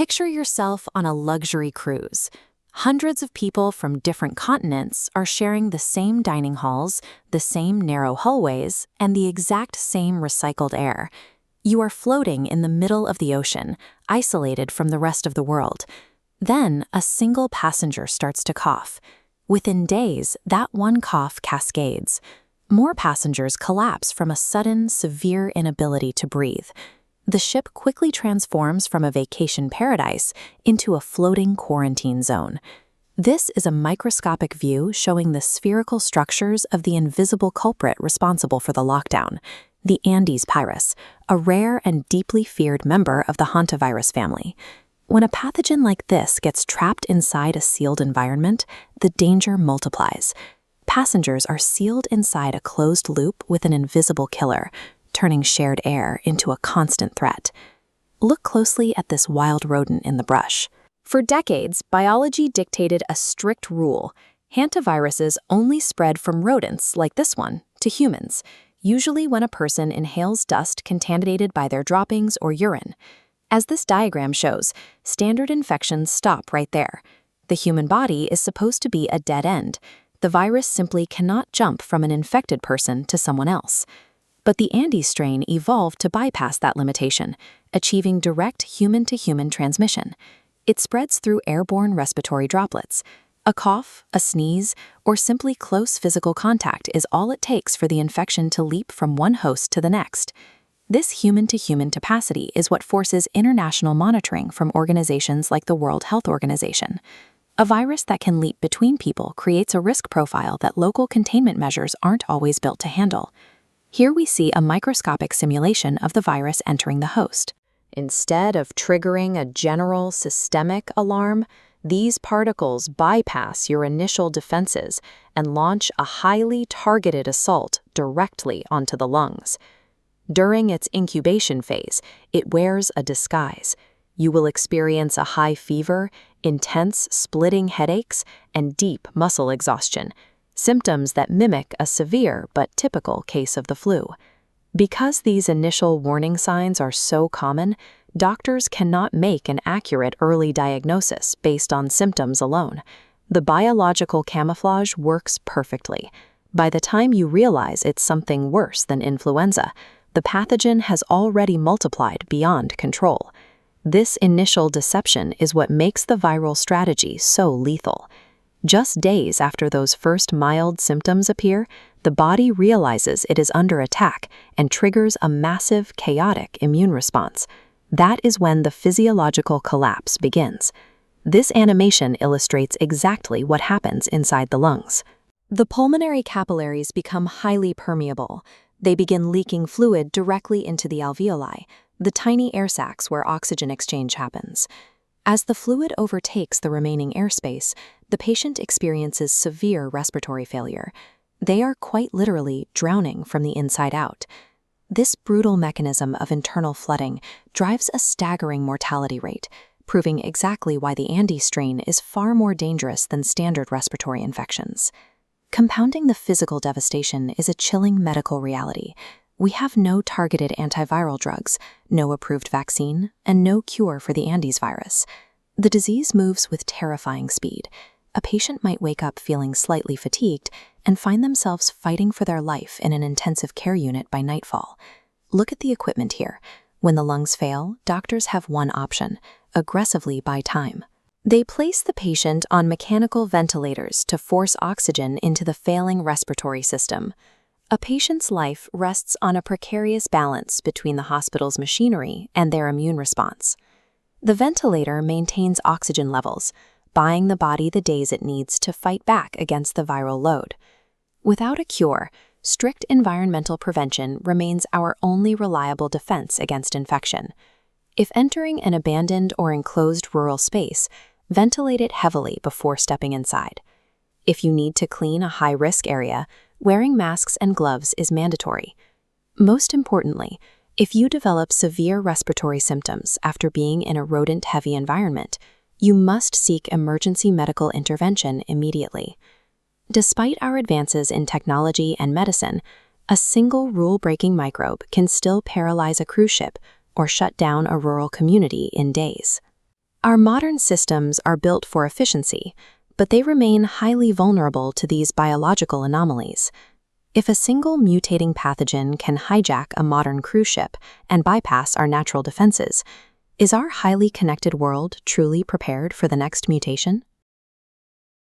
Picture yourself on a luxury cruise. Hundreds of people from different continents are sharing the same dining halls, the same narrow hallways, and the exact same recycled air. You are floating in the middle of the ocean, isolated from the rest of the world. Then, a single passenger starts to cough. Within days, that one cough cascades. More passengers collapse from a sudden, severe inability to breathe. The ship quickly transforms from a vacation paradise into a floating quarantine zone. This is a microscopic view showing the spherical structures of the invisible culprit responsible for the lockdown, the Hantavirus, a rare and deeply feared member of the Hantavirus family. When a pathogen like this gets trapped inside a sealed environment, the danger multiplies. Passengers are sealed inside a closed loop with an invisible killer, turning shared air into a constant threat. Look closely at this wild rodent in the brush. For decades, biology dictated a strict rule. Hantaviruses only spread from rodents, like this one, to humans, usually when a person inhales dust contaminated by their droppings or urine. As this diagram shows, standard infections stop right there. The human body is supposed to be a dead end. The virus simply cannot jump from an infected person to someone else. But the Andes strain evolved to bypass that limitation, achieving direct human-to-human transmission. It spreads through airborne respiratory droplets. A cough, a sneeze, or simply close physical contact is all it takes for the infection to leap from one host to the next. This human-to-human capacity is what forces international monitoring from organizations like the World Health Organization. A virus that can leap between people creates a risk profile that local containment measures aren't always built to handle. Here we see a microscopic simulation of the virus entering the host. Instead of triggering a general systemic alarm, these particles bypass your initial defenses and launch a highly targeted assault directly onto the lungs. During its incubation phase, it wears a disguise. You will experience a high fever, intense splitting headaches, and deep muscle exhaustion, symptoms that mimic a severe but typical case of the flu. Because these initial warning signs are so common, doctors cannot make an accurate early diagnosis based on symptoms alone. The biological camouflage works perfectly. By the time you realize it's something worse than influenza, the pathogen has already multiplied beyond control. This initial deception is what makes the viral strategy so lethal. Just days after those first mild symptoms appear, the body realizes it is under attack and triggers a massive, chaotic immune response. That is when the physiological collapse begins. This animation illustrates exactly what happens inside the lungs. The pulmonary capillaries become highly permeable. They begin leaking fluid directly into the alveoli, the tiny air sacs where oxygen exchange happens. As the fluid overtakes the remaining airspace, the patient experiences severe respiratory failure. They are quite literally drowning from the inside out. This brutal mechanism of internal flooding drives a staggering mortality rate, proving exactly why the Andes strain is far more dangerous than standard respiratory infections. Compounding the physical devastation is a chilling medical reality. We have no targeted antiviral drugs, no approved vaccine, and no cure for the Andes virus. The disease moves with terrifying speed. A patient might wake up feeling slightly fatigued and find themselves fighting for their life in an intensive care unit by nightfall. Look at the equipment here. When the lungs fail, doctors have one option: aggressively buy time. They place the patient on mechanical ventilators to force oxygen into the failing respiratory system. A patient's life rests on a precarious balance between the hospital's machinery and their immune response. The ventilator maintains oxygen levels, buying the body the days it needs to fight back against the viral load. Without a cure, strict environmental prevention remains our only reliable defense against infection. If entering an abandoned or enclosed rural space, ventilate it heavily before stepping inside. If you need to clean a high-risk area, wearing masks and gloves is mandatory. Most importantly, if you develop severe respiratory symptoms after being in a rodent-heavy environment, you must seek emergency medical intervention immediately. Despite our advances in technology and medicine, a single rule-breaking microbe can still paralyze a cruise ship or shut down a rural community in days. Our modern systems are built for efficiency, but they remain highly vulnerable to these biological anomalies. If a single mutating pathogen can hijack a modern cruise ship and bypass our natural defenses, is our highly connected world truly prepared for the next mutation?